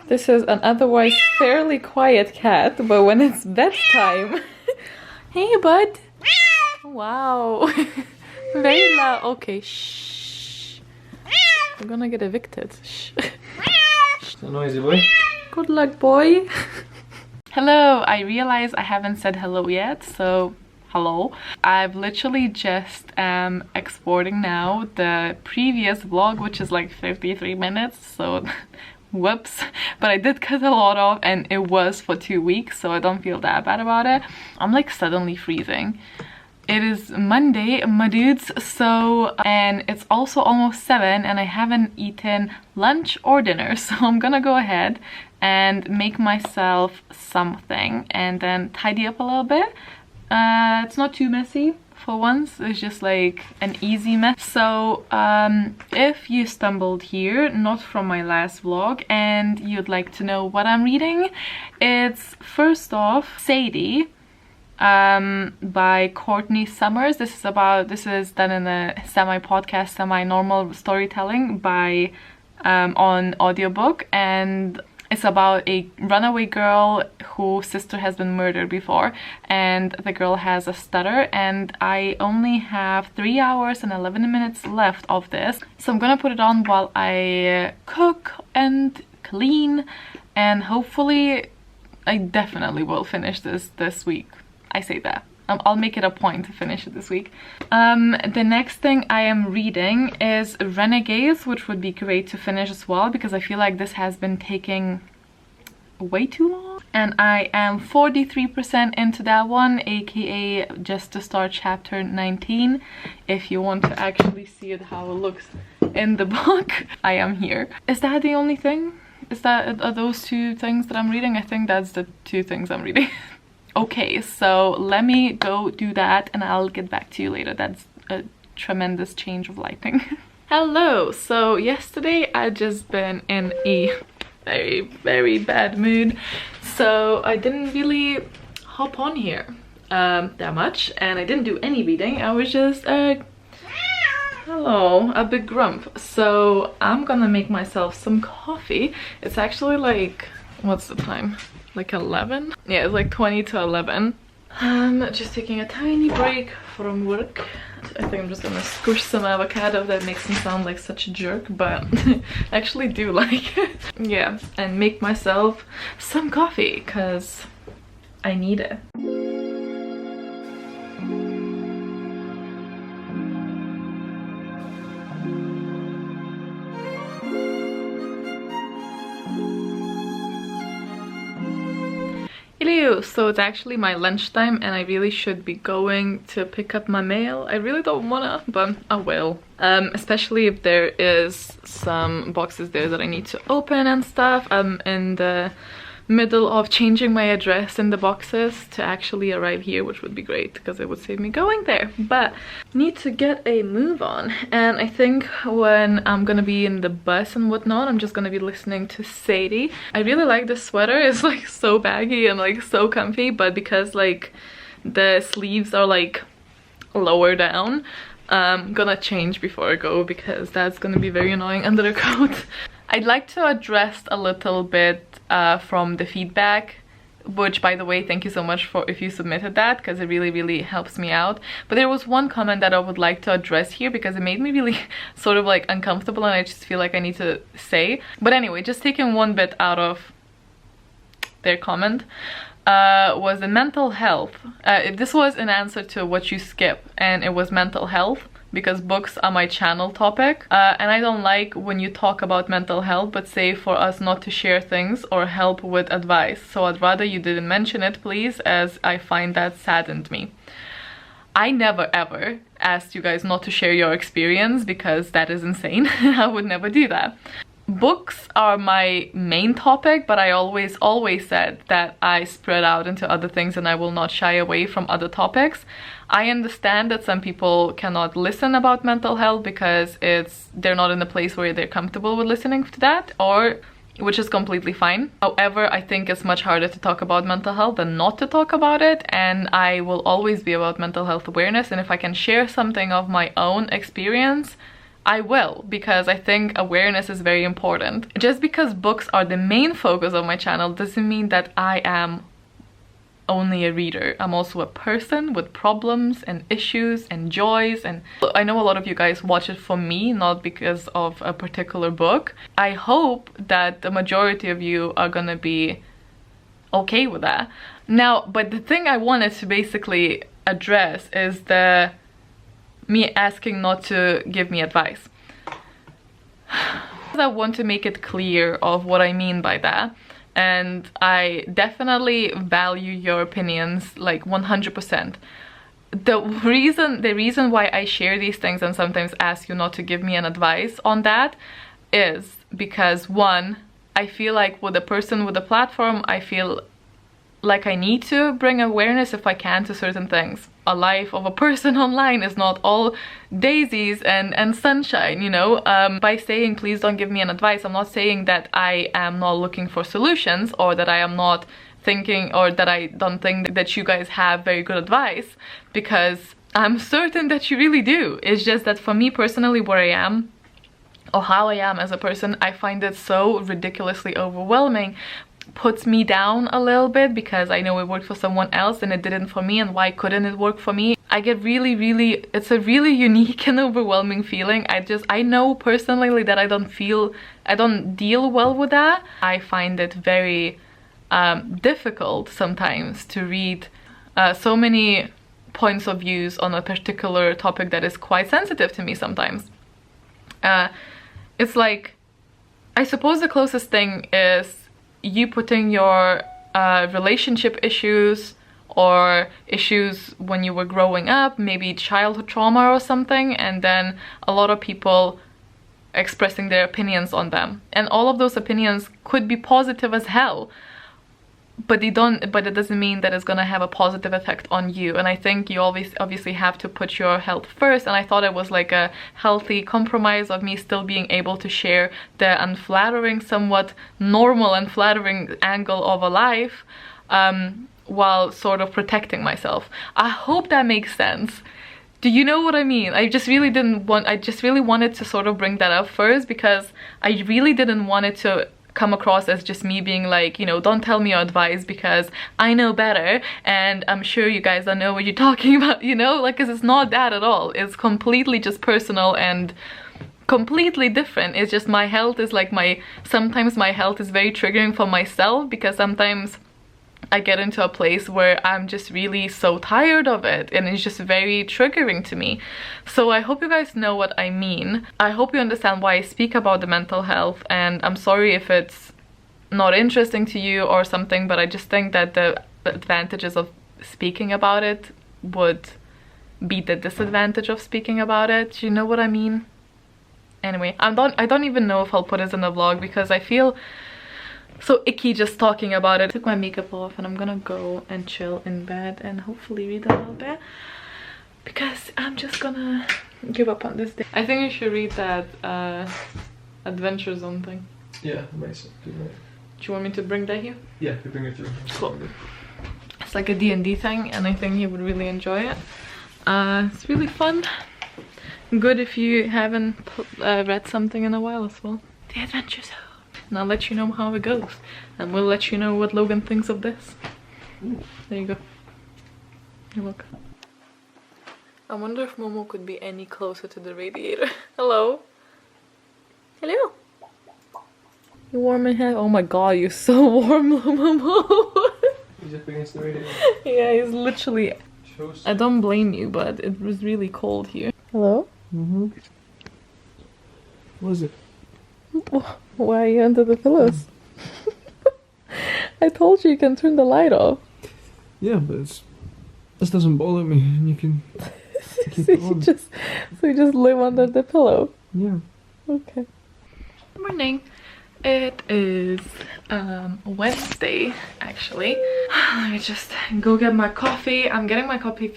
This is an otherwise fairly quiet cat, but when it's bedtime... Hey, bud! Wow! Very loud. Okay, shh. We're gonna get evicted. Shh. A noisy boy. Good luck, boy. Hello, I realize I haven't said hello yet, so hello. I've literally just exporting now the previous vlog, which is like 53 minutes, so whoops. But I did cut a lot off and it was for 2 weeks, so I don't feel that bad about it. I'm like suddenly freezing. It is Monday, my dudes, so, and it's also almost 7 and I haven't eaten lunch or dinner, so I'm gonna go ahead and make myself something and then tidy up a little bit. It's not too messy for once, it's just like an easy mess. So if you stumbled here, not from my last vlog, and you'd like to know what I'm reading, it's first off Sadie by Courtney Summers. This is done in a semi-podcast, semi-normal storytelling by on audiobook, and it's about a runaway girl whose sister has been murdered before, and the girl has a stutter, and I only have 3 hours and 11 minutes left of this, so I'm gonna put it on while I cook and clean, and hopefully I definitely will finish this week. I say that. I'll make it a point to finish it this week. The next thing I am reading is Renegades, which would be great to finish as well, because I feel like this has been taking way too long. And I am 43% into that one, aka just to start chapter 19. If you want to actually see it how it looks in the book, I am here. Is that the only thing? Are those 2 things that I'm reading? I think that's the 2 things I'm reading. Okay, so let me go do that and I'll get back to you later. That's a tremendous change of lighting. Hello, so yesterday I just been in a very bad mood, so I didn't really hop on here that much, and I didn't do any reading. I was just a big grump. So I'm gonna make myself some coffee. It's actually like, what's the time? Like 11? Yeah, it's like 20 to 11. Just taking a tiny break from work. I think I'm just gonna squish some avocado. That makes me sound like such a jerk, but I actually do like it. Yeah, and make myself some coffee because I need it. Hello, so it's actually my lunchtime and I really should be going to pick up my mail. I really don't wanna, but I will. Especially if there is some boxes there that I need to open and stuff. I'm in the middle of changing my address in the boxes to actually arrive here, which would be great because it would save me going there. But need to get a move on, and I think when I'm gonna be in the bus and whatnot, I'm just gonna be listening to Sadie. I really like this sweater. It's like so baggy and like so comfy, but because like the sleeves are like lower down, I'm gonna change before I go because that's gonna be very annoying under the coat. I'd like to address a little bit from the feedback, which, by the way, thank you so much for if you submitted that, because it really helps me out. But there was one comment that I would like to address here because it made me really sort of like uncomfortable, and I just feel like I need to say. But anyway, just taking one bit out of their comment, was the mental health. This was an answer to what you skip, and it was mental health, because books are my channel topic, and I don't like when you talk about mental health but say for us not to share things or help with advice. So I'd rather you didn't mention it, please, as I find that saddened me. I never ever asked you guys not to share your experience because that is insane. I would never do that. Books are my main topic, but I always said that I spread out into other things and I will not shy away from other topics. I understand that some people cannot listen about mental health because they're not in a place where they're comfortable with listening to that, which is completely fine. However, I think it's much harder to talk about mental health than not to talk about it, and I will always be about mental health awareness, and if I can share something of my own experience, I will, because I think awareness is very important. Just because books are the main focus of my channel doesn't mean that I am only a reader. I'm also a person with problems and issues and joys, and I know a lot of you guys watch it for me, not because of a particular book. I hope that the majority of you are gonna be okay with that. Now, but the thing I wanted to basically address is me asking not to give me advice. I want to make it clear of what I mean by that. And I definitely value your opinions, like 100%. The reason why I share these things and sometimes ask you not to give me an advice on that is because, one, I feel like with a person with a platform, I feel like I need to bring awareness if I can to certain things. A life of a person online is not all daisies and sunshine, you know. By saying please don't give me an advice, I'm not saying that I am not looking for solutions, or that I am not thinking, or that I don't think that you guys have very good advice, because I'm certain that you really do. It's just that for me personally, where I am, or how I am as a person, I find it so ridiculously overwhelming, puts me down a little bit, because I know it worked for someone else and it didn't for me, and why couldn't it work for me? I get really, it's a really unique and overwhelming feeling. I know personally that I don't deal well with that. I find it very difficult sometimes to read so many points of views on a particular topic that is quite sensitive to me sometimes. It's like, I suppose the closest thing is you putting your relationship issues or issues when you were growing up, maybe childhood trauma or something, and then a lot of people expressing their opinions on them. And all of those opinions could be positive as hell, but it doesn't mean that it's gonna have a positive effect on you. And I think you always obviously have to put your health first, and I thought it was like a healthy compromise of me still being able to share the unflattering, somewhat normal and flattering angle of a life, while sort of protecting myself. I hope that makes sense. Do you know what I mean? I just really wanted to sort of bring that up first, because I really didn't want it to come across as just me being like, you know, don't tell me your advice because I know better and I'm sure you guys don't know what you're talking about, you know, like, because it's not that at all. It's completely just personal and completely different. It's just my health is like sometimes my health is very triggering for myself, because sometimes I get into a place where I'm just really so tired of it and it's just very triggering to me. So I hope you guys know what I mean. I hope you understand why I speak about the mental health, and I'm sorry if it's not interesting to you or something, but I just think that the advantages of speaking about it would be the disadvantage of speaking about it. You know what I mean? Anyway, I don't even know if I'll put it in the vlog, because I feel so icky just talking about it. I took my makeup off and I'm gonna go and chill in bed and hopefully read a little bit, because I'm just gonna give up on this day. I think you should read that Adventure Zone thing. Yeah, amazing. Good night. Do you want me to bring that here? Yeah, we bring it through. Cool. It's like a D&D thing, and I think you would really enjoy it. It's really fun. Good if you haven't read something in a while as well. The Adventure Zone. And I'll let you know how it goes, and we'll let you know what Logan thinks of this. Ooh. There you go. You're welcome. I wonder if Momo could be any closer to the radiator. Hello? Hello? You warm in here? Oh my god, you're so warm, Momo. He's up against the radiator. Yeah, he's literally... I don't blame you, but it was really cold here. Hello? Mm-hmm. What is it? Why are you under the pillows? I told you can turn the light off. Yeah, but this doesn't bother me, and you can keep so it on. you just live under the pillow? Yeah. Okay. Good morning. It is Wednesday, actually. Let me just go get my coffee. I'm getting my coffee.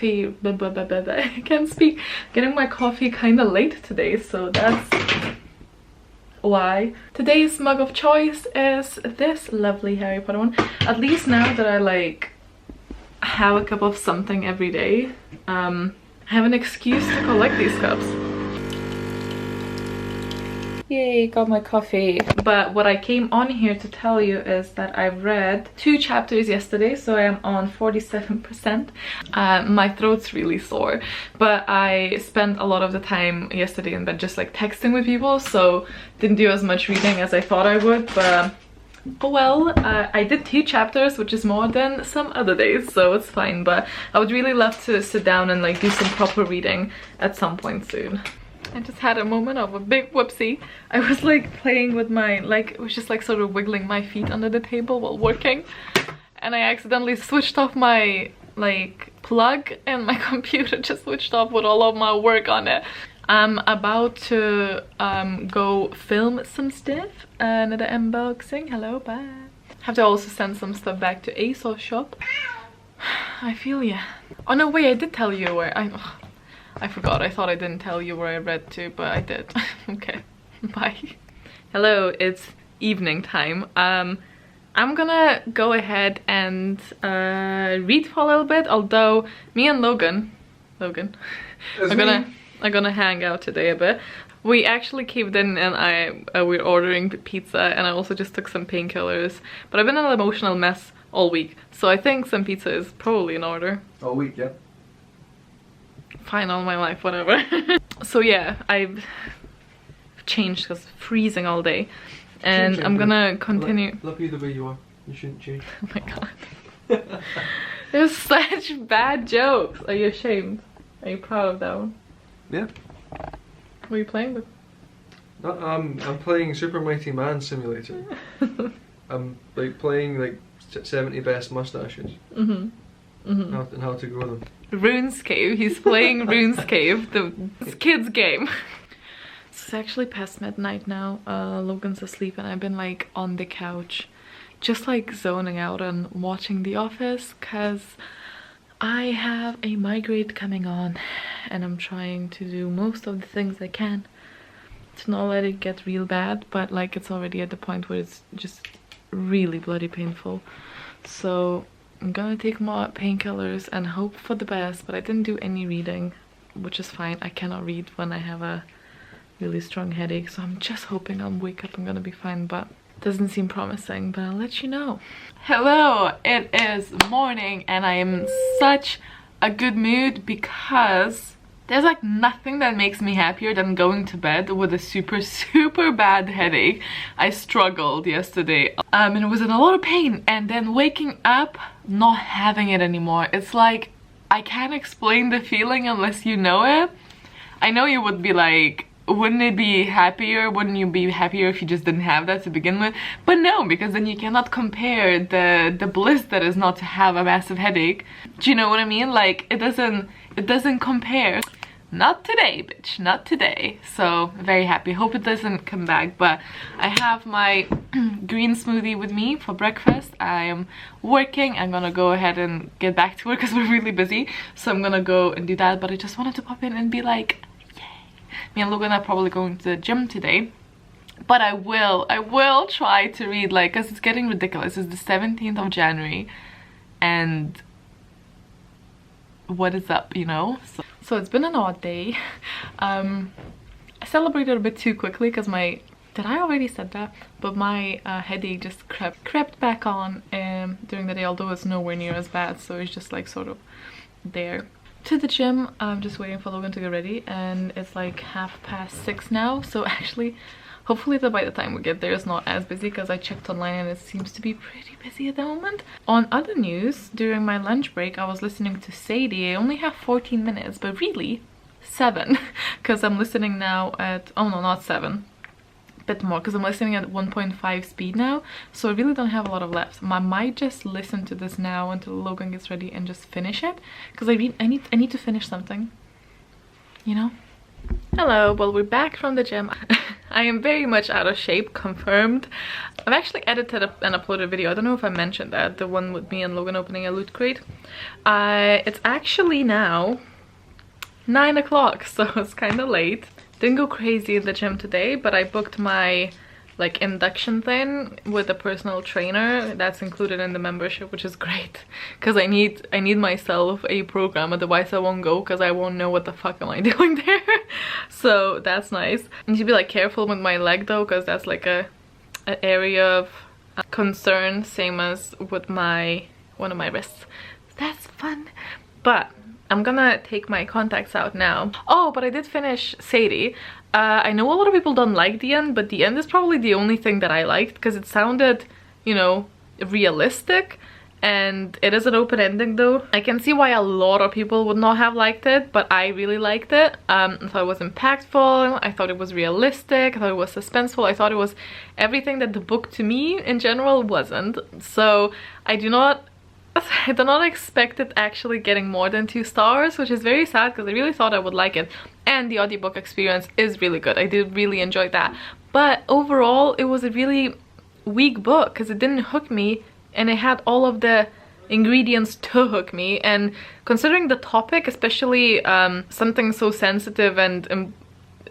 I can't speak. Getting my coffee kind of late today, so that's why. Today's mug of choice is this lovely Harry Potter one. At least now that I like have a cup of something every day, I have an excuse to collect these cups. Yay, got my coffee. But what I came on here to tell you is that I read 2 chapters yesterday, so I am on 47%. My throat's really sore, but I spent a lot of the time yesterday in bed just like texting with people, so didn't do as much reading as I thought I would, but oh well. I did 2 chapters, which is more than some other days, so it's fine, but I would really love to sit down and like do some proper reading at some point soon. I just had a moment of a big whoopsie. I was like playing with my, like, it was just like sort of wiggling my feet under the table while working, and I accidentally switched off my like plug, and my computer just switched off with all of my work on it. I'm about to go film some stuff, another unboxing. Hello, bye. Have to also send some stuff back to ASOS shop. I feel ya. Oh no, wait, I did tell you where I forgot. I thought I didn't tell you where I read to, but I did. Okay, bye. Hello, it's evening time. I'm gonna go ahead and read for a little bit, although me and Logan are gonna hang out today a bit. We actually caved in, and we're ordering pizza, and I also just took some painkillers, but I've been in an emotional mess all week, so I think some pizza is probably in order. All week, yeah. Fine, all my life, whatever. So yeah, I've changed because freezing all day, and I'm gonna continue. Love you the way you are. You shouldn't change. Oh my god. There's such bad jokes. Are you ashamed? Are you proud of that one? Yeah. What are you playing with? No, I'm playing Super Mighty Man Simulator. I'm like playing like 70 best mustaches. And how to grow them. RuneScape. He's playing RuneScape, the kids game. It's actually past midnight now. Logan's asleep, and I've been like on the couch, just like zoning out and watching The Office, because I have a migraine coming on, and I'm trying to do most of the things I can to not let it get real bad, but like it's already at the point where it's just really bloody painful. So I'm gonna take more painkillers and hope for the best, but I didn't do any reading, which is fine. I cannot read when I have a really strong headache, so I'm just hoping I'll wake up and gonna be fine, but doesn't seem promising, but I'll let you know. Hello, it is morning, and I am in such a good mood because there's like nothing that makes me happier than going to bed with a super bad headache. I struggled yesterday, and it was in a lot of pain, and then waking up not having it anymore. It's like I can't explain the feeling unless you know it. I know you would be like, wouldn't it be happier? Wouldn't you be happier if you just didn't have that to begin with? But no, because then you cannot compare the bliss that is not to have a massive headache. Do you know what I mean? Like it doesn't compare. Not today, bitch, not today. So very happy. Hope it doesn't come back. But I have my green smoothie with me for breakfast. I am working. I'm gonna go ahead and get back to work because we're really busy, so I'm gonna go and do that. But I just wanted to pop in and be like, me and Logan are probably going to the gym today, but I will try to read, like, because it's getting ridiculous. It's the 17th of January, and what is up, you know? So it's been an odd day. I celebrated a bit too quickly because did I already said that? But my headache just crept back on during the day, although it's nowhere near as bad, so it's just like sort of there. To the gym, I'm just waiting for Logan to get ready, and it's like 6:30 now, so actually hopefully by the time we get there it's not as busy, because I checked online and it seems to be pretty busy at the moment. On other news, during my lunch break I was listening to Sadie. I only have 14 minutes, but really 7, because I'm listening now at, oh no, not 7, bit more, because I'm listening at 1.5 speed now, so I really don't have a lot of left. I might just listen to this now until Logan gets ready and just finish it, because I need to finish something, you know. Hello, well, we're back from the gym. I am very much out of shape, confirmed. I've actually edited and uploaded a video. I don't know if I mentioned that, the one with me and Logan opening a loot crate. It's actually now 9 o'clock, so it's kind of late. Didn't go crazy in the gym today, but I booked my like induction thing with a personal trainer that's included in the membership, which is great because I need myself a program, otherwise I won't go because I won't know what the fuck am I doing there. So that's nice. I need to be like careful with my leg though, because that's like an area of concern, same as with one of my wrists. That's fun. But I'm gonna take my contacts out now. Oh, but I did finish Sadie. I know a lot of people don't like the end, but the end is probably the only thing that I liked because it sounded, you know, realistic. And it is an open ending though. I can see why a lot of people would not have liked it, but I really liked it. I thought it was impactful, I thought it was realistic, I thought it was suspenseful, I thought it was everything that the book to me in general wasn't. So I do not expect it actually getting more than 2 stars, which is very sad because I really thought I would like it. And the audiobook experience is really good. I did really enjoy that. But overall, it was a really weak book because it didn't hook me, and it had all of the ingredients to hook me. And considering the topic, especially something so sensitive and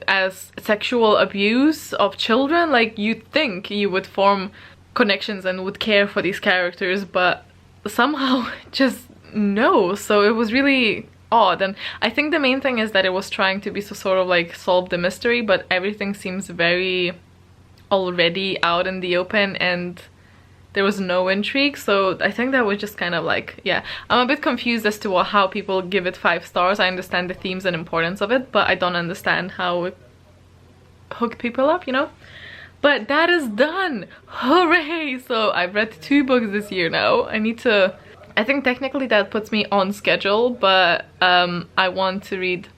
as sexual abuse of children, like you'd think you would form connections and would care for these characters, but somehow just no. So it was really odd. And I think the main thing is that it was trying to be so sort of like solve the mystery, but everything seems very already out in the open and there was no intrigue. So I think that was just kind of like, yeah, I'm a bit confused as to how people give it 5 stars. I understand the themes and importance of it, but I don't understand how it hooked people up, you know. But that is done. Hooray! So I've read 2 books this year now. I think technically that puts me on schedule, but I want to read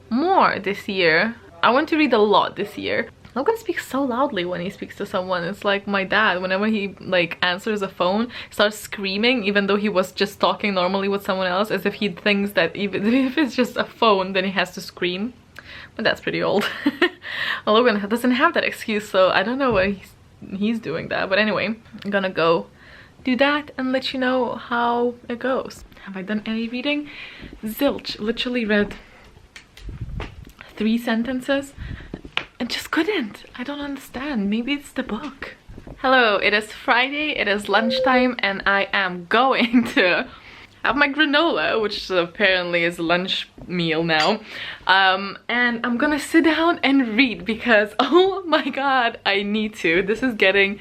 more this year. I want to read a lot this year. Logan speaks so loudly when he speaks to someone. It's like my dad, whenever he like answers a phone, starts screaming even though he was just talking normally with someone else, as if he thinks that even if it's just a phone then he has to scream. But that's pretty old. Logan doesn't have that excuse, so I don't know why he's doing that. But anyway, I'm gonna go do that and let you know how it goes. Have I done any reading? Zilch. Literally read 3 sentences and just couldn't. I don't understand. Maybe it's the book. Hello, it is Friday, it is lunchtime, and I am going to have my granola, which apparently is lunch meal now. And I'm gonna sit down and read because, oh my god, I need to. This is getting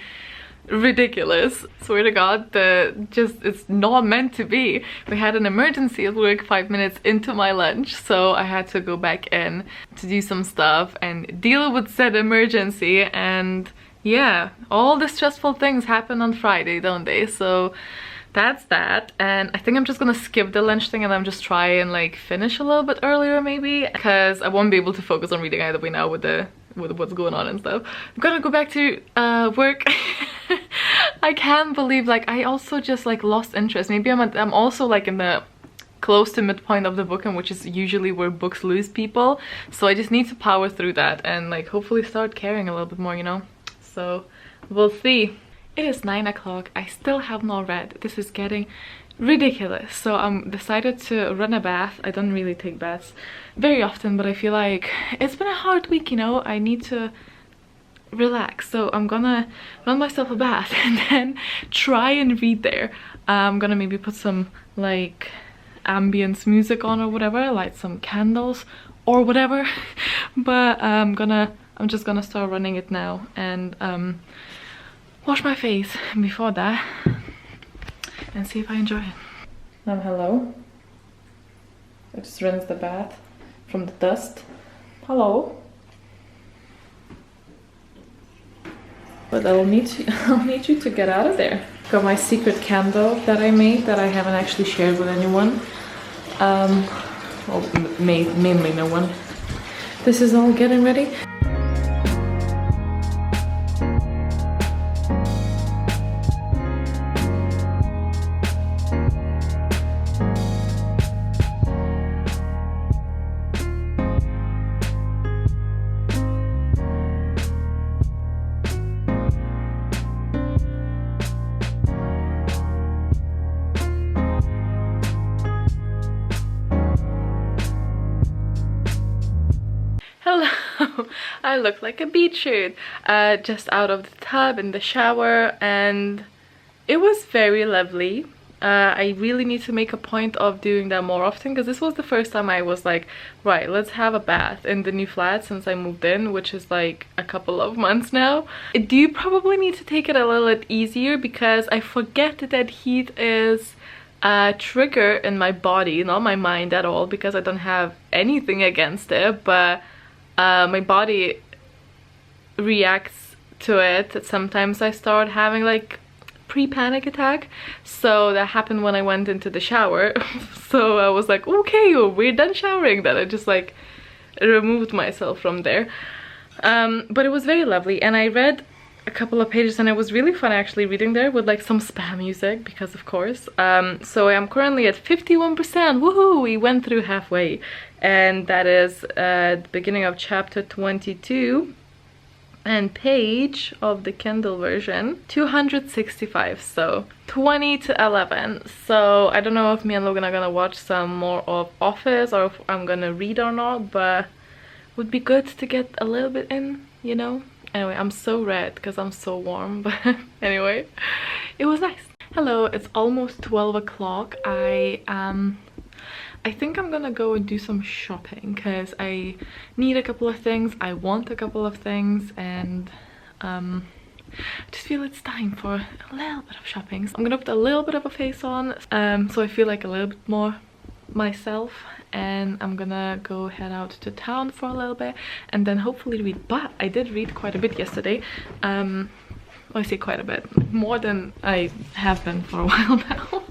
ridiculous. Swear to god, it's not meant to be. We had an emergency at work 5 minutes into my lunch, so I had to go back in to do some stuff and deal with said emergency. And yeah, all the stressful things happen on Friday, don't they? So that's that. And I think I'm just gonna skip the lunch thing and I'm just try and like finish a little bit earlier maybe, because I won't be able to focus on reading either way now with what's going on and stuff. I'm gonna go back to work. I can't believe, like, I also just like lost interest. Maybe I'm also like in the close to midpoint of the book, and which is usually where books lose people. So I just need to power through that and like hopefully start caring a little bit more, you know. So we'll see. It is 9 o'clock. I still have not read. This is getting ridiculous. So I'm decided to run a bath. I don't really take baths very often, but I feel like it's been a hard week, you know. I need to relax, so I'm gonna run myself a bath and then try and read there. I'm gonna maybe put some like ambience music on or whatever, light some candles or whatever. But I'm just gonna start running it now and wash my face before that and see if I enjoy it. Hello. I just rinsed the bath from the dust. Hello. But I'll need you to get out of there. Got my secret candle that I made that I haven't actually shared with anyone. Well, mainly no one. This is all getting ready. I look like a beetroot, just out of the tub in the shower, and it was very lovely. I really need to make a point of doing that more often, because this was the first time I was like, right, let's have a bath in the new flat since I moved in, which is like a couple of months now. I do probably need to take it a little bit easier, because I forget that heat is a trigger in my body, not my mind at all, because I don't have anything against it, but my body reacts to it. Sometimes I start having like pre-panic attack, so that happened when I went into the shower. So I was like, okay, we're done showering. Then I just like removed myself from there, but it was very lovely, and I read a couple of pages, and it was really fun actually reading there with like some spa music, because of course. So I'm currently at 51%. Woohoo! We went through halfway, and that is the beginning of chapter 22 and page of the Kindle version 265, so 20 to 11. So I don't know if me and Logan are gonna watch some more of Office, or if I'm gonna read or not, but would be good to get a little bit in, you know. Anyway, I'm so red because I'm so warm, but anyway, it was nice. Hello, it's almost 12 o'clock. I think I'm gonna go and do some shopping, because I need a couple of things, I want a couple of things, and I just feel it's time for a little bit of shopping. So I'm gonna put a little bit of a face on, so I feel like a little bit more myself, and I'm gonna go head out to town for a little bit and then hopefully read. But I did read quite a bit yesterday. I say quite a bit, more than I have been for a while now,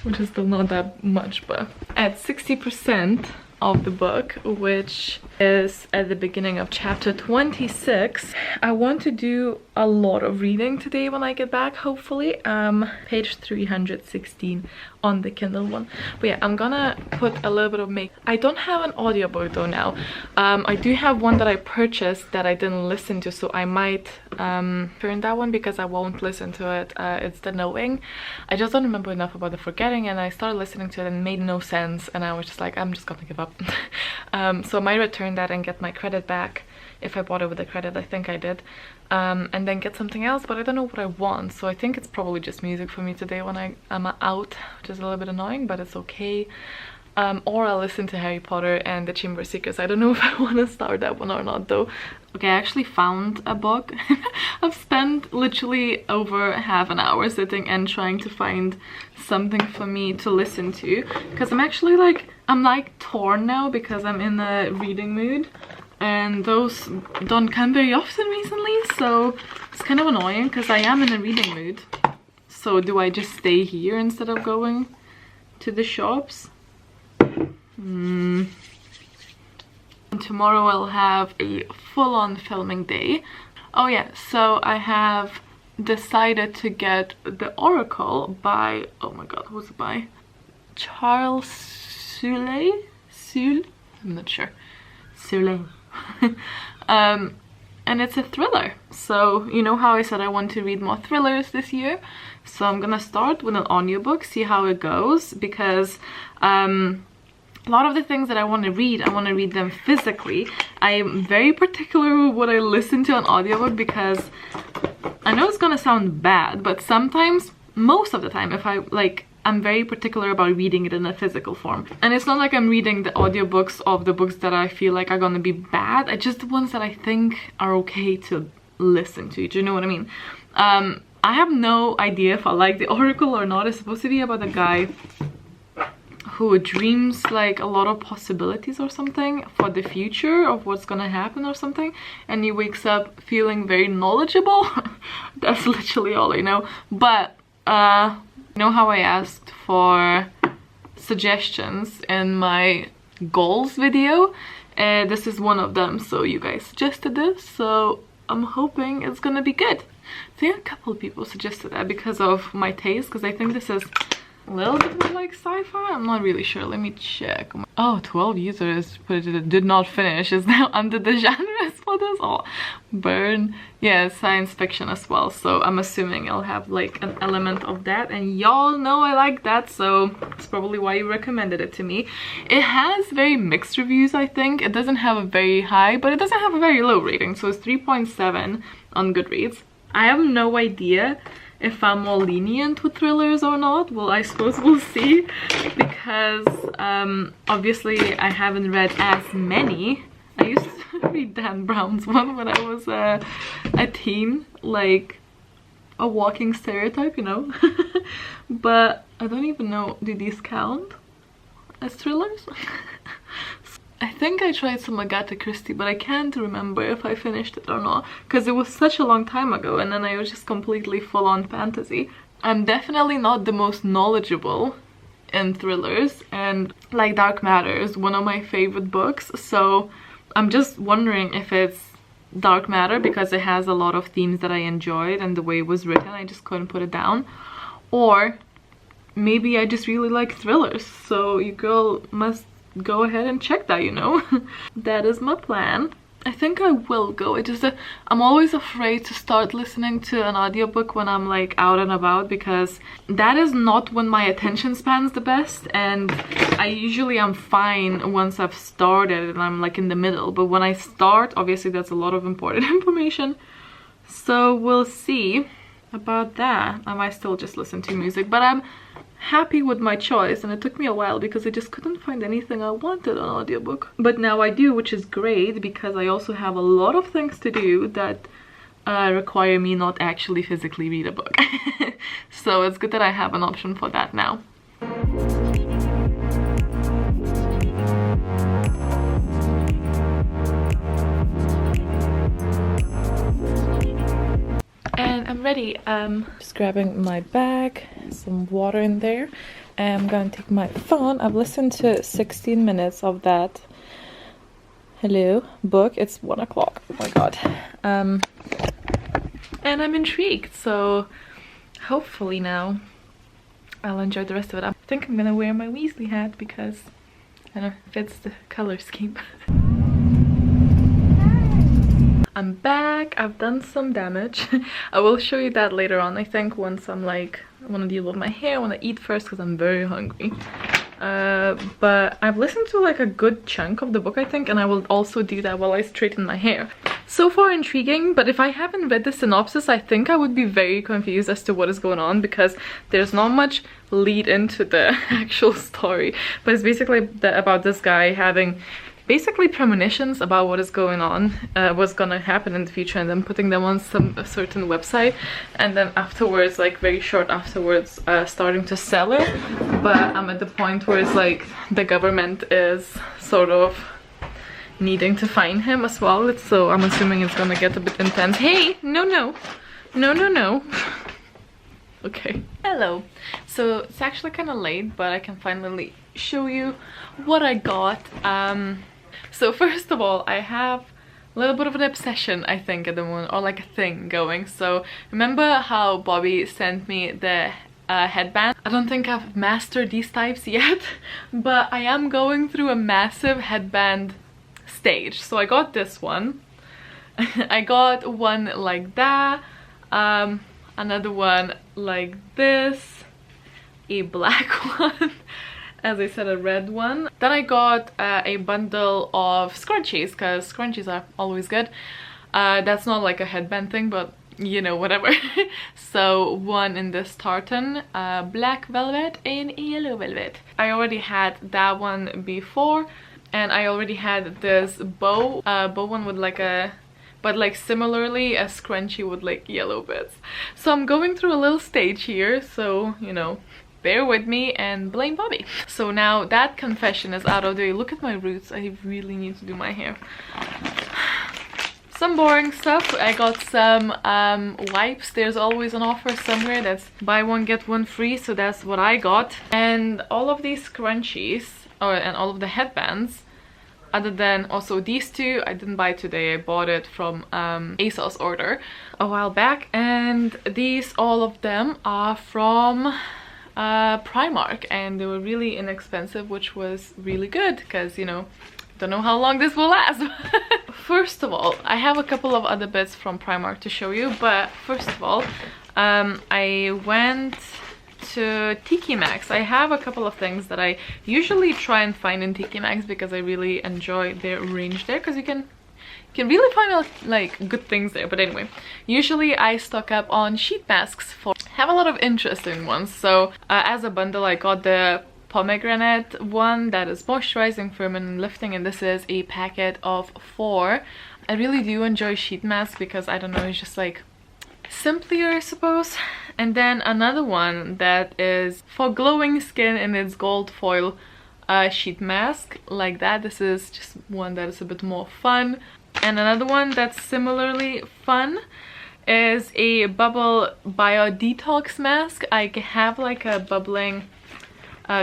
which is still not that much, but at 60% of the book, which is at the beginning of chapter 26. I want to do a lot of reading today when I get back, hopefully. Page 316 on the Kindle one. But yeah, I'm gonna put a little bit of makeup. I don't have an audiobook though now. I do have one that I purchased that I didn't listen to, so I might turn that one, because I won't listen to it. It's The Knowing. I just don't remember enough about the forgetting, and I started listening to it and it made no sense, and I was just like, I'm just gonna give up. So I might return that and get my credit back if I bought it with a credit. I think I did. And then get something else, but I don't know what I want, so I think it's probably just music for me today when I'm out, which is a little bit annoying, but it's okay. Or I'll listen to Harry Potter and the Chamber of Secrets. I don't know if I want to start that one or not though. Okay, I actually found a book. I've spent literally over half an hour sitting and trying to find something for me to listen to, because I'm actually like, I'm like torn now, because I'm in a reading mood, and those don't come very often recently, so it's kind of annoying because I am in a reading mood. So do I just stay here instead of going to the shops? And tomorrow I'll have a full-on filming day. Oh yeah, so I have decided to get The Oracle by, oh my god, who's it by? Charles Soule? I'm not sure. Soule. And it's a thriller, so you know how I said I want to read more thrillers this year, so I'm gonna start with an audiobook, see how it goes, because a lot of the things that I want to read them physically. I am very particular with what I listen to on audiobook, because I know it's gonna sound bad, but sometimes, most of the time, if I like, I'm very particular about reading it in a physical form. And it's not like I'm reading the audiobooks of the books that I feel like are gonna be bad. I just the ones that I think are okay to listen to. Do you know what I mean? I have no idea if I like The Oracle or not. It's supposed to be about a guy who dreams like a lot of possibilities or something for the future of what's gonna happen or something, and he wakes up feeling very knowledgeable. That's literally all I know. But you know how I asked for suggestions in my goals video? This is one of them, so you guys suggested this, so I'm hoping it's gonna be good. I think a couple of people suggested that because of my taste, because I think this is a little bit more like sci-fi. I'm not really sure. Let me check. Oh, 12 users put it did not finish is now under the genre as well. about this? Oh, burn. Yeah, science fiction as well, so I'm assuming it'll have like an element of that, and y'all know I like that, so it's probably why you recommended it to me. It has very mixed reviews, I think. It doesn't have a very high, but it doesn't have a very low rating, so it's 3.7 on Goodreads. I have no idea if I'm more lenient with thrillers or not. Well, I suppose we'll see, because obviously I haven't read as many. I used to read Dan Brown's one when I was a teen, like a walking stereotype, you know. But I don't even know, do these count as thrillers? I think I tried some Agatha Christie, but I can't remember if I finished it or not, because it was such a long time ago, and then I was just completely full-on fantasy. I'm definitely not the most knowledgeable in thrillers, and like Dark Matter is one of my favorite books, so I'm just wondering if it's Dark Matter because it has a lot of themes that I enjoyed and the way it was written, I just couldn't put it down, or maybe I just really like thrillers, so you girl must go ahead and check that, you know. That is my plan. I think I will go. It is I'm always afraid to start listening to an audiobook when I'm like out and about, because that is not when my attention span's the best, and I usually am fine once I've started and I'm like in the middle, but when I start, obviously that's a lot of important information, so we'll see about that. I might still just listen to music, but I'm happy with my choice, and it took me a while because I just couldn't find anything I wanted on audiobook, but now I do, which is great because I also have a lot of things to do that require me not actually physically read a book. So it's good that I have an option for that now. And I'm ready. Just grabbing my bag, some water in there, and I'm gonna take my phone. I've listened to 16 minutes of that book. It's 1 o'clock. Oh my god. And I'm intrigued, so hopefully now I'll enjoy the rest of it. I think I'm gonna wear my Weasley hat because I don't know, it fits the color scheme. I'm back. I've done some damage. I will show you that later on, I think, once I'm like, I want to deal with my hair. I want to eat first because I'm very hungry. But I've listened to like a good chunk of the book, I think, and I will also do that while I straighten my hair. So far intriguing, but if I haven't read the synopsis, I think I would be very confused as to what is going on, because there's not much lead into the actual story. But it's basically about this guy having basically premonitions about what is going on, what's gonna happen in the future, and then putting them on a certain website, and then afterwards, like very short afterwards, starting to sell it. But I'm at the point where it's like the government is sort of needing to find him as well, so I'm assuming it's gonna get a bit intense. Hey, no. Okay. Hello. So it's actually kind of late, but I can finally show you what I got. So first of all, I have a little bit of an obsession, I think, at the moment, or like a thing going. So remember how Bobby sent me the headband? I don't think I've mastered these types yet, but I am going through a massive headband stage. So I got this one. I got one like that, another one like this, a black one, as I said, a red one. Then I got a bundle of scrunchies, because scrunchies are always good. That's not like a headband thing, but you know, whatever. So one in this tartan, black velvet and yellow velvet. I already had that one before, and I already had this bow one with like a, but like similarly a scrunchie with like yellow bits. So I'm going through a little stage here, so you know, bear with me and blame Bobby. So now that confession is out of the way. Look at my roots. I really need to do my hair. Some boring stuff. I got some wipes. There's always an offer somewhere that's buy one get one free, so that's what I got. And all of these scrunchies, and all of the headbands, other than also these two, I didn't buy today. I bought it from ASOS order a while back. And these, all of them, are from Primark, and they were really inexpensive, which was really good because, you know, don't know how long this will last. first of all, I have a couple of other bits from Primark to show you, but first of all, I went to TK Maxx. I have a couple of things that I usually try and find in TK Maxx because I really enjoy their range there, because you can really find like good things there. But anyway, usually I stock up on sheet masks for have a lot of interesting ones. So as a bundle, I got the pomegranate one that is moisturizing, firming, and lifting, and this is a packet of 4. I really do enjoy sheet masks because I don't know, it's just like simpler, I suppose. And then another one that is for glowing skin, and it's gold foil sheet mask like that. This is just one that is a bit more fun. And another one that's similarly fun is a bubble bio detox mask. I have like a bubbling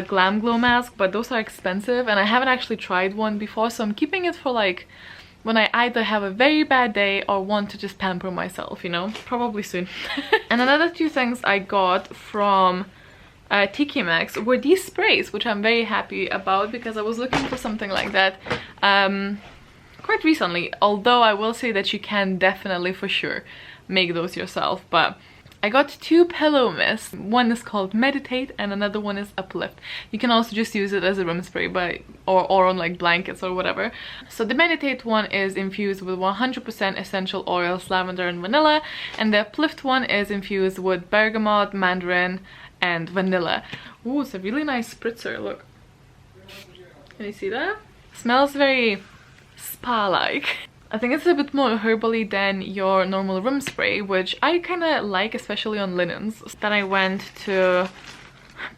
glam glow mask, but those are expensive and I haven't actually tried one before, so I'm keeping it for like when I either have a very bad day or want to just pamper myself, you know, probably soon. And another 2 things I got from TK Maxx were these sprays, which I'm very happy about because I was looking for something like that quite recently, although I will say that you can definitely for sure make those yourself. But I got 2 pillow mists. One is called Meditate and another one is Uplift. You can also just use it as a room spray, but or on like blankets or whatever. So the Meditate one is infused with 100% essential oils, lavender and vanilla, and the Uplift one is infused with bergamot, mandarin and vanilla. Ooh, it's a really nice spritzer, look. Can you see that? Smells very spa-like. I think it's a bit more herbally than your normal room spray, which I kind of like, especially on linens. Then I went to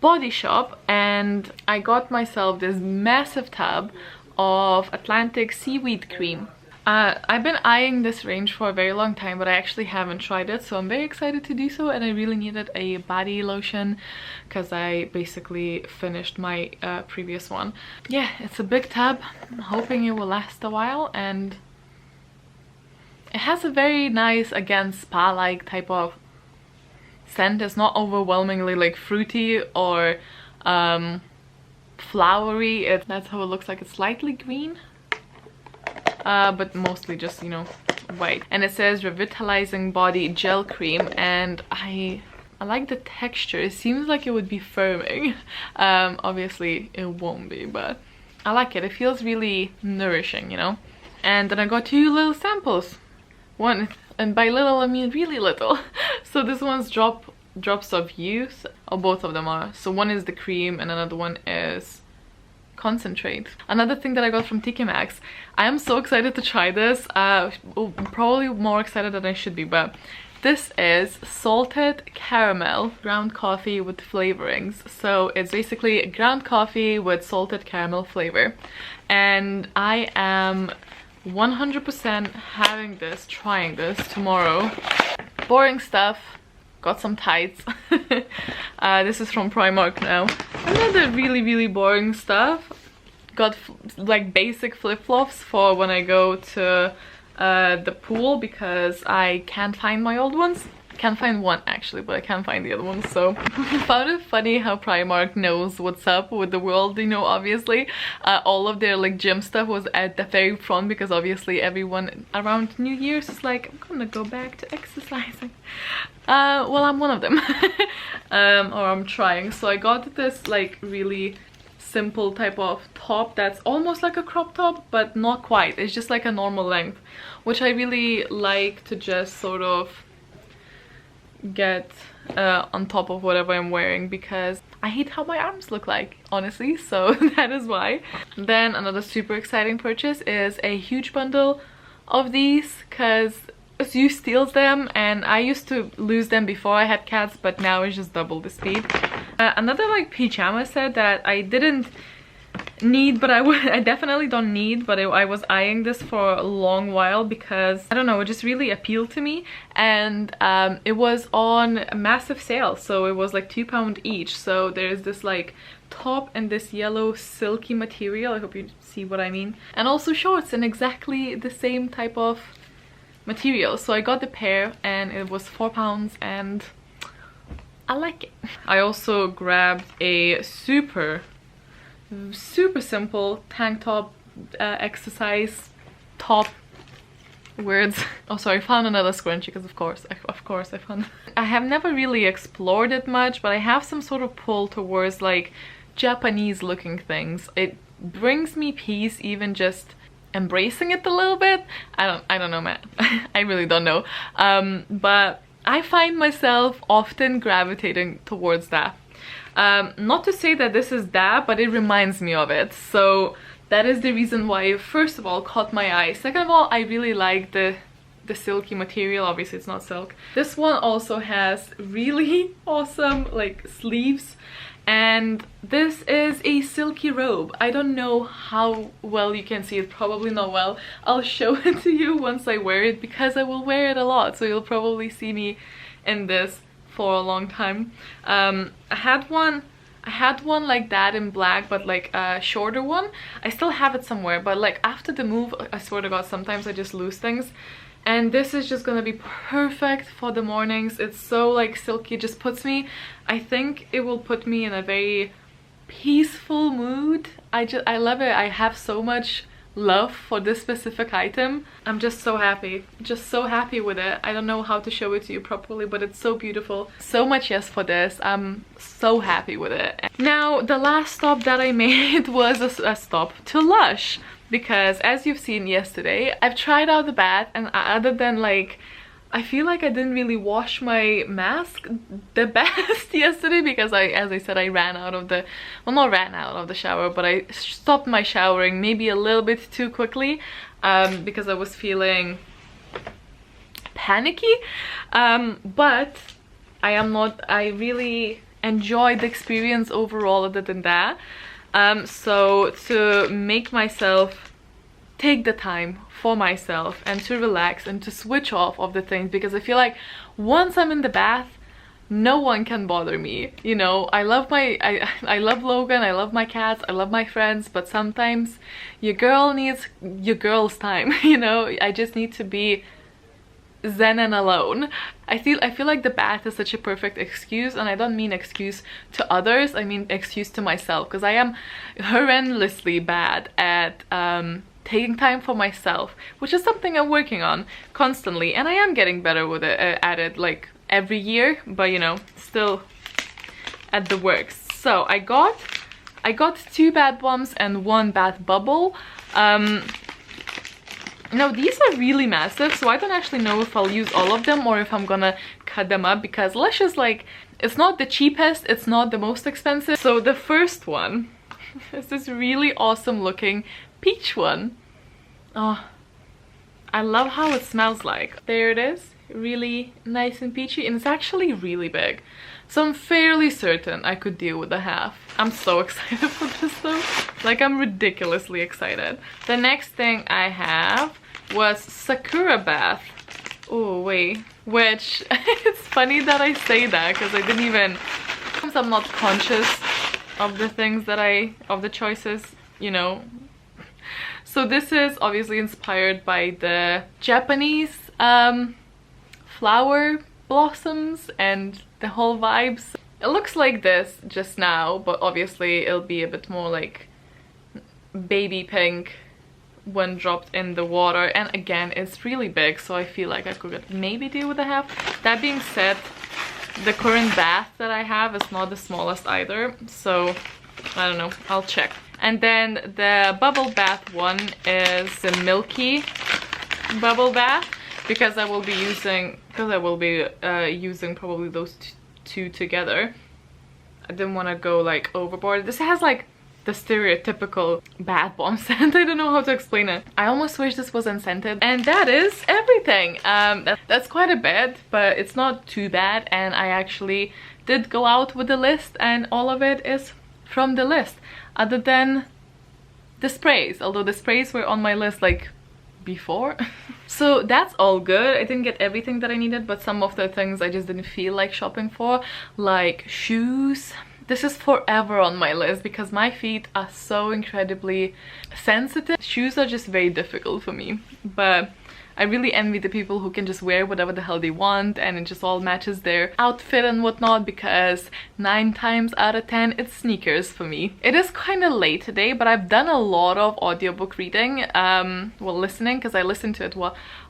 Body Shop and I got myself this massive tub of Atlantic seaweed cream. I've been eyeing this range for a very long time, but I actually haven't tried it, so I'm very excited to do so. And I really needed a body lotion because I basically finished my previous one. Yeah, it's a big tub. I'm hoping it will last a while, and it has a very nice, again, spa-like type of scent. It's not overwhelmingly like fruity or flowery. That's how it looks like. It's slightly green, but mostly just, you know, white. And it says revitalizing body gel cream, and I like the texture. It seems like it would be firming. Obviously it won't be, but I like it. It feels really nourishing, you know. And then I got 2 little samples. One, and by little I mean really little. So this one's drops of youth, or both of them are. So one is the cream and another one is concentrate. Another thing that I got from TK Maxx, I am so excited to try this. Probably more excited than I should be, but this is salted caramel ground coffee with flavorings. So it's basically ground coffee with salted caramel flavor, and I am 100% having this, trying this tomorrow. Boring stuff. Got some tights. This is from Primark now. Another really boring stuff. Got like basic flip-flops for when I go to the pool because I can't find my old ones. Can't find one actually, but I can't find the other one. So I found it funny how Primark knows what's up with the world, you know. Obviously all of their like gym stuff was at the very front because obviously everyone around New Year's is like, I'm gonna go back to exercising. Well, I'm one of them. Or I'm trying. So I got this like really simple type of top that's almost like a crop top, but not quite. It's just like a normal length, which I really like to just sort of get on top of whatever I'm wearing because I hate how my arms look like, honestly. So that is why. Then another super exciting purchase is a huge bundle of these because Zoo steals them, and I used to lose them before I had cats, but now it's just double the speed. Another like pajama set that I didn't need, but I definitely don't need, but I was eyeing this for a long while because I don't know, it just really appealed to me, and it was on a massive sale, so it was like £2 each. So there's this like top and this yellow silky material, I hope you see what I mean, and also shorts in exactly the same type of material. So I got the pair and it was £4 and I like it. I also grabbed a super simple tank top, exercise top words. Oh sorry, found another scrunchie because of course I found. I have never really explored it much, but I have some sort of pull towards like Japanese looking things. It brings me peace even just embracing it a little bit. I don't know, man. I really don't know. But I find myself often gravitating towards that. Not to say that this is that, but it reminds me of it. So that is the reason why it first of all caught my eye. Second of all, I really like the silky material. Obviously it's not silk. This one also has really awesome like sleeves, and this is a silky robe. I don't know how well you can see it, probably not well. I'll show it to you once I wear it, because I will wear it a lot, so you'll probably see me in this for a long time. I had one like that in black, but like a shorter one. I still have it somewhere, but like after the move, I swear to God, sometimes I just lose things. And this is just gonna be perfect for the mornings. It's so like silky, it just puts me, I think it will put me in a very peaceful mood. I love it. I have so much love for this specific item. I'm just so happy with it. I don't know how to show it to you properly, but it's so beautiful. So much yes for this. I'm so happy with it. Now the last stop that I made was a stop to Lush, because as you've seen yesterday, I've tried out the bath, and other than like, I feel like I didn't really wash my mask the best yesterday, because as I said, I ran out of the, well, not ran out of the shower, but I stopped my showering maybe a little bit too quickly, because I was feeling panicky. But I really enjoyed the experience overall other than that. So to make myself take the time for myself and to relax and to switch off of the things, because I feel like once I'm in the bath, no one can bother me. You know, I love Logan, I love my cats, I love my friends, but sometimes your girl needs your girl's time. You know, I just need to be zen and alone. I feel like the bath is such a perfect excuse, and I don't mean excuse to others, I mean excuse to myself, because I am horrendously bad at taking time for myself, which is something I'm working on constantly, and I am getting better with it, at it like every year, but you know, still at the works. So I got 2 bath bombs and 1 bath bubble. Now these are really massive, so I don't actually know if I'll use all of them or if I'm gonna cut them up, because Lush is like, it's not the cheapest, it's not the most expensive. So the first one is this really awesome looking peach one. Oh, I love how it smells like. There it is, really nice and peachy, and it's actually really big, so I'm fairly certain I could deal with a half. I'm so excited for this though, like I'm ridiculously excited. The next thing I have was Sakura bath. Oh wait, which it's funny that I say that, because I didn't even, I'm not conscious of the things that of the choices, you know. So this is obviously inspired by the Japanese flower blossoms and the whole vibes. It looks like this just now, but obviously it'll be a bit more like baby pink when dropped in the water. And again, it's really big, so I feel like I could maybe deal with a half. That being said, the current bath that I have is not the smallest either, so I don't know, I'll check. And then the bubble bath one is the milky bubble bath, because I will be using probably those two together. I didn't want to go like overboard. This has like the stereotypical bath bomb scent. I don't know how to explain it. I almost wish this was unscented. And that is everything. That's quite a bit, but it's not too bad, and I actually did go out with the list, and all of it is from the list, other than the sprays, although the sprays were on my list like before. So that's all good. I didn't get everything that I needed, but some of the things I just didn't feel like shopping for, like shoes. This is forever on my list because my feet are so incredibly sensitive. Shoes are just very difficult for me, but I really envy the people who can just wear whatever the hell they want and it just all matches their outfit and whatnot, because 9 times out of 10 it's sneakers for me. It is kind of late today, but I've done a lot of audiobook reading, well, listening, because I listened to it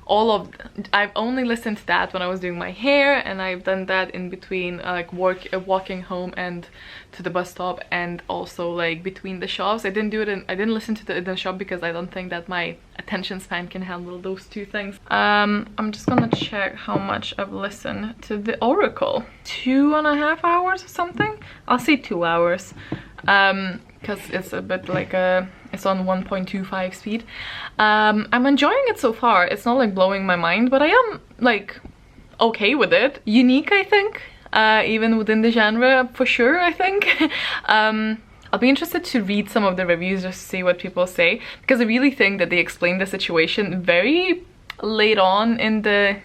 I've only listened to that when I was doing my hair, and I've done that in between like walking home and to the bus stop, and also like between the shops. I didn't listen to it in the shop because I don't think that my attention span can handle those two things. I'm just gonna check how much I've listened to the Oracle. 2.5 hours or something. I'll say 2 hours, because it's a bit like it's on 1.25 speed. I'm enjoying it so far. It's not like blowing my mind, but I am like okay with it. Unique, I think, even within the genre, for sure, I think. I'll be interested to read some of the reviews just to see what people say, because I really think that they explain the situation very late on in the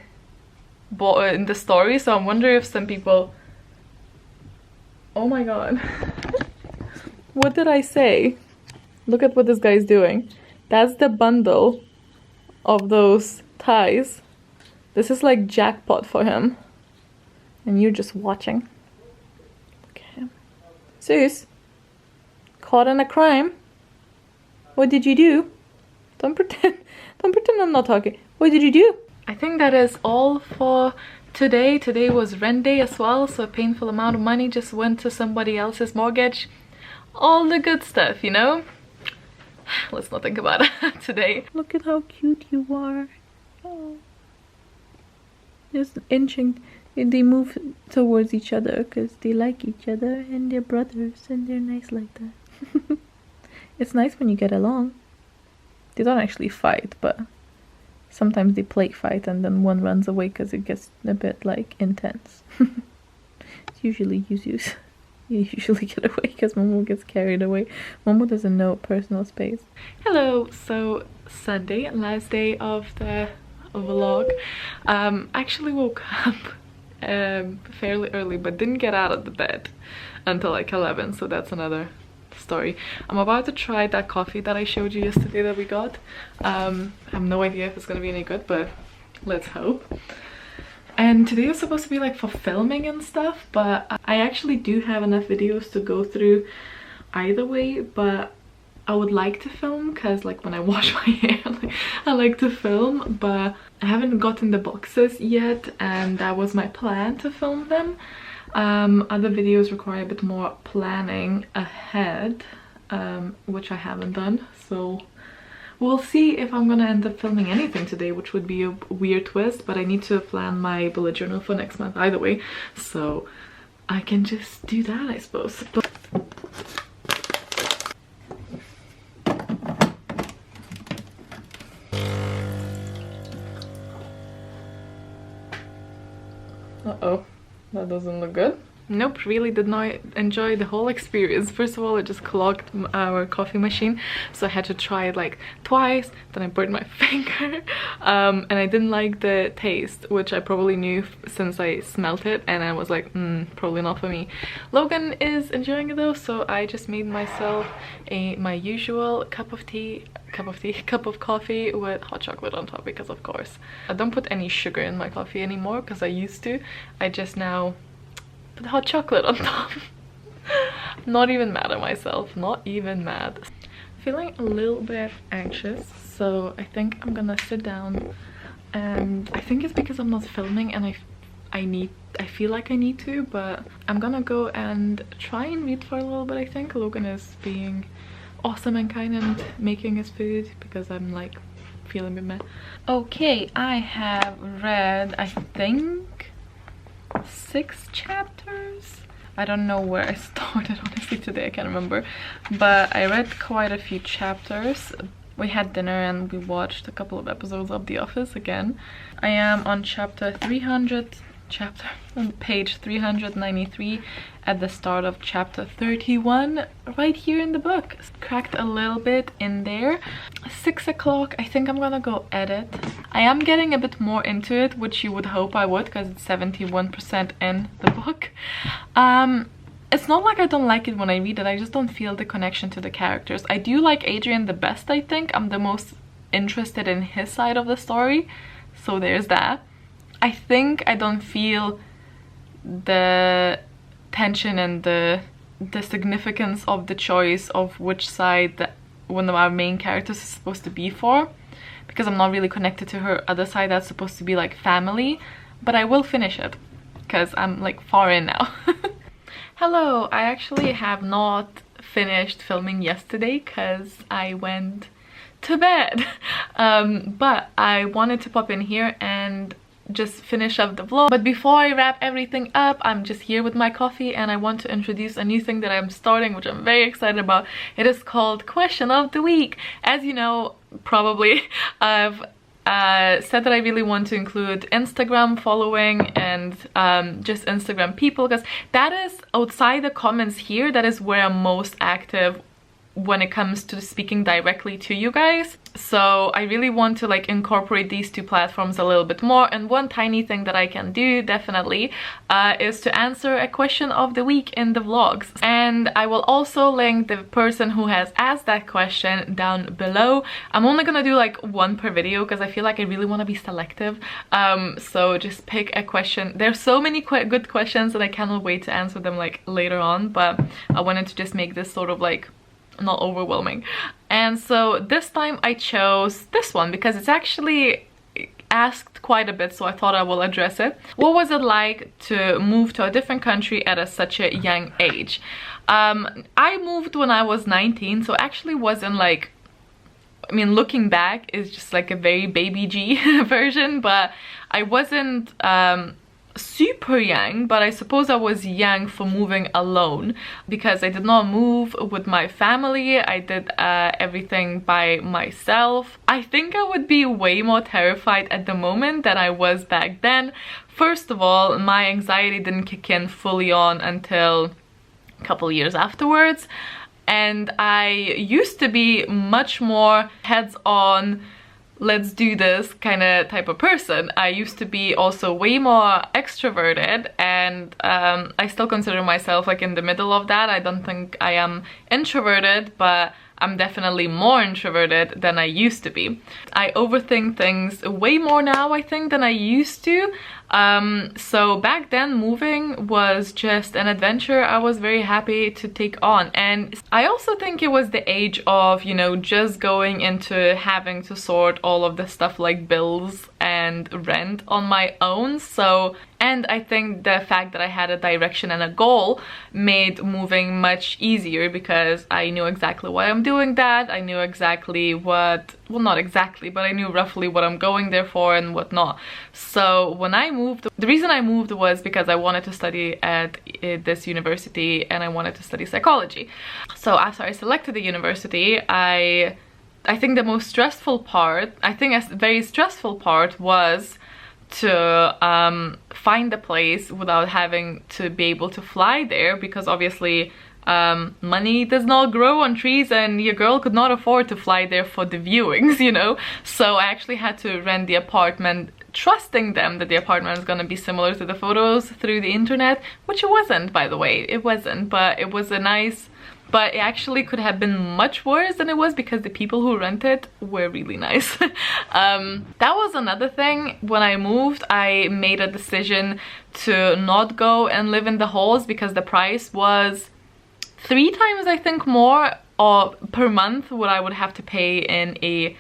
story, so I wonder if some people... Oh my god. What did I say? Look at what this guy's doing. That's the bundle of those ties. This is like jackpot for him. And you're just watching. Okay. Zeus, caught in a crime. What did you do? Don't pretend I'm not talking. What did you do? I think that is all for today. Today was rent day as well, so a painful amount of money just went to somebody else's mortgage. All the good stuff, you know? Let's not think about it today. Look at how cute you are. Oh. Just inching. They move towards each other because they like each other and they're brothers and they're nice like that. It's nice when you get along. They don't actually fight, but sometimes they play fight and then one runs away because it gets a bit like intense. It's usually you usually get away because Momo gets carried away. Momo doesn't know personal space. Hello, so Sunday, last day of the vlog. Actually woke up fairly early, but didn't get out of the bed until like 11, so that's another story. I'm about to try that coffee that I showed you yesterday that we got. I have no idea if it's gonna be any good, but let's hope. And today was supposed to be like for filming and stuff, but I actually do have enough videos to go through either way, but I would like to film because like when I wash my hair, like, I like to film, but I haven't gotten the boxes yet, and that was my plan to film them. Other videos require a bit more planning ahead, which I haven't done, so we'll see if I'm gonna end up filming anything today, which would be a weird twist, but I need to plan my bullet journal for next month either way, so I can just do that, I suppose. Uh-oh, that doesn't look good. Nope, really did not enjoy the whole experience. First of all, it just clogged our coffee machine, so I had to try it like twice, then I burned my finger, and I didn't like the taste, which I probably knew since I smelt it, and I was like, probably not for me. Logan is enjoying it though, so I just made myself my usual cup of coffee with hot chocolate on top, because of course I don't put any sugar in my coffee anymore, because I used to. I just now put hot chocolate on top. Not even mad at myself, not even mad. Feeling a little bit anxious, so I think I'm gonna sit down, and I think it's because I'm not filming and I feel like I need to, but I'm gonna go and try and read for a little bit. I think Logan is being awesome and kind and making his food because I'm like feeling a bit mad. Okay, I have read, I think, 6 chapters. I don't know where I started honestly today, I can't remember, but I read quite a few chapters. We had dinner and we watched a couple of episodes of The Office again. I am on page 393 at the start of chapter 31 right here in the book. Cracked a little bit in there. 6 o'clock, I think I'm gonna go edit. I am getting a bit more into it, which you would hope I would, because it's 71% in the book. It's not like I don't like it when I read it, I just don't feel the connection to the characters. I do like Adrian the best, I think. I'm the most interested in his side of the story, so there's that. I think I don't feel the tension and the significance of the choice of which side that one of our main characters is supposed to be for. because I'm not really connected to her other side that's supposed to be like family, but I will finish it because I'm like far in now. Hello, I actually have not finished filming yesterday because I went to bed. But I wanted to pop in here and just finish up the vlog. But before I wrap everything up, I'm just here with my coffee and I want to introduce a new thing that I'm starting, which I'm very excited about. It is called Question of the Week. As you know, probably, I've said that I really want to include Instagram following and just Instagram people, because that is, outside the comments here, that is where I'm most active when it comes to speaking directly to you guys. So I really want to like incorporate these two platforms a little bit more, and one tiny thing that I can do definitely is to answer a question of the week in the vlogs. And I will also link the person who has asked that question down below. I'm only gonna do like one per video because I feel like I really want to be selective, so just pick a question. There's so many good questions and I cannot wait to answer them like later on, but I wanted to just make this sort of like not overwhelming. And so this time I chose this one because it's actually asked quite a bit, so I thought I will address it. What was it like to move to a different country at such a young age? I moved when I was 19, so actually wasn't like, I mean, looking back is just like a very baby G version, but I wasn't super young, but I suppose I was young for moving alone because I did not move with my family. I did everything by myself. I think I would be way more terrified at the moment than I was back then. First of all, my anxiety didn't kick in fully on until a couple years afterwards, and I used to be much more heads-on, let's do this kind of type of person. I used to be also way more extroverted, and I still consider myself like in the middle of that. I don't think I am introverted, but I'm definitely more introverted than I used to be. I overthink things way more now, I think, than I used to. So back then, moving was just an adventure I was very happy to take on. And I also think it was the age of, you know, just going into having to sort all of the stuff like bills and rent on my own. So, and I think the fact that I had a direction and a goal made moving much easier because I knew exactly why I'm doing that. I knew exactly what, well, not exactly, but I knew roughly what I'm going there for and whatnot. So when I moved, the reason I moved was because I wanted to study at this university and I wanted to study psychology. So after I selected the university, I think the most stressful part, I think a very stressful part was to find a place without having to be able to fly there, because obviously money does not grow on trees and your girl could not afford to fly there for the viewings, you know. So I actually had to rent the apartment, trusting them that the apartment is going to be similar to the photos through the internet, which it wasn't, by the way. It wasn't, but it was a nice, but it actually could have been much worse than it was because the people who rented were really nice. That was another thing. When I moved, I made a decision to not go and live in the halls because the price was 3 times, I think, more per month what I would have to pay in a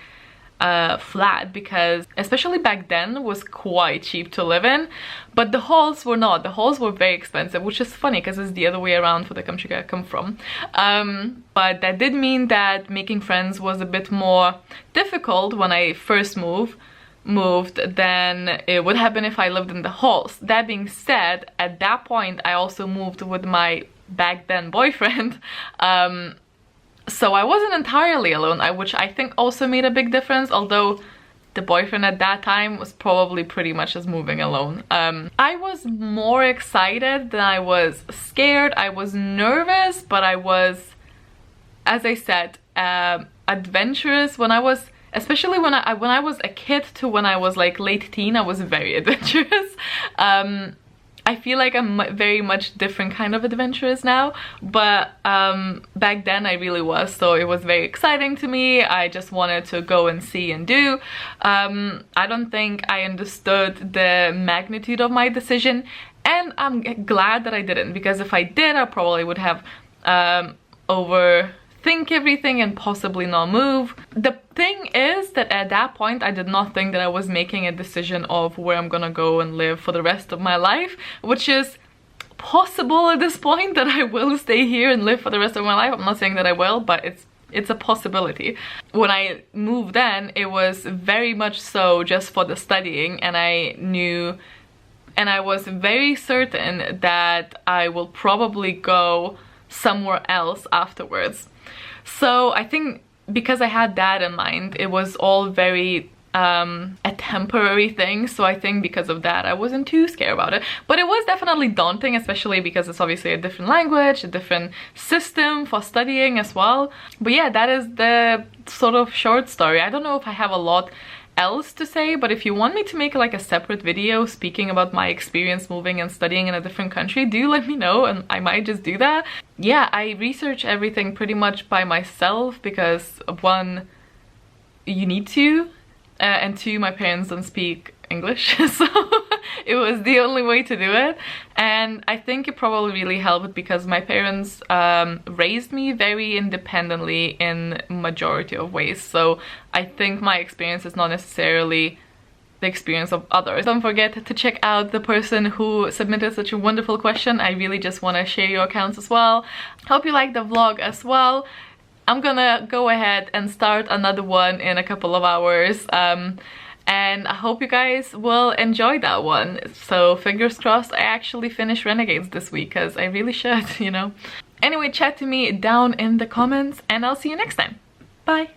flat, because especially back then was quite cheap to live in, but the halls were not. The halls were very expensive, which is funny because it's the other way around for the country I come from. But that did mean that making friends was a bit more difficult when I first moved than it would have been if I lived in the halls. That being said, at that point I also moved with my back then boyfriend, so I wasn't entirely alone, which I think also made a big difference, although the boyfriend at that time was probably pretty much just moving alone. I was more excited than I was scared. I was nervous, but I was, as I said, adventurous. When I was, especially when I was a kid to when I was like late teen, I was very adventurous. I feel like I'm very much different kind of adventurous now, but back then I really was, so it was very exciting to me. I just wanted to go and see and do. I don't think I understood the magnitude of my decision, and I'm glad that I didn't, because if I did, I probably would have overthink think everything and possibly not move. The thing is that at that point I did not think that I was making a decision of where I'm gonna go and live for the rest of my life, which is possible at this point, that I will stay here and live for the rest of my life. I'm not saying that I will, but it's a possibility. When I moved in, it was very much so just for the studying, and I knew and I was very certain that I will probably go somewhere else afterwards. So I think because I had that in mind, it was all very a temporary thing. So I think because of that I wasn't too scared about it, but it was definitely daunting, especially because it's obviously a different language, a different system for studying as well. But yeah, that is the sort of short story. I don't know if I have a lot else to say, but if you want me to make like a separate video speaking about my experience moving and studying in a different country, do let me know and I might just do that. Yeah, I research everything pretty much by myself because one, you need to, and two, my parents don't speak English, so it was the only way to do it. And I think it probably really helped because my parents raised me very independently in majority of ways, so I think my experience is not necessarily the experience of others. Don't forget to check out the person who submitted such a wonderful question. I really just want to share your accounts as well. Hope you liked the vlog as well. I'm gonna go ahead and start another one in a couple of hours, and I hope you guys will enjoy that one. So fingers crossed I actually finish Renegades this week, because I really should, you know. Anyway, chat to me down in the comments and I'll see you next time. Bye!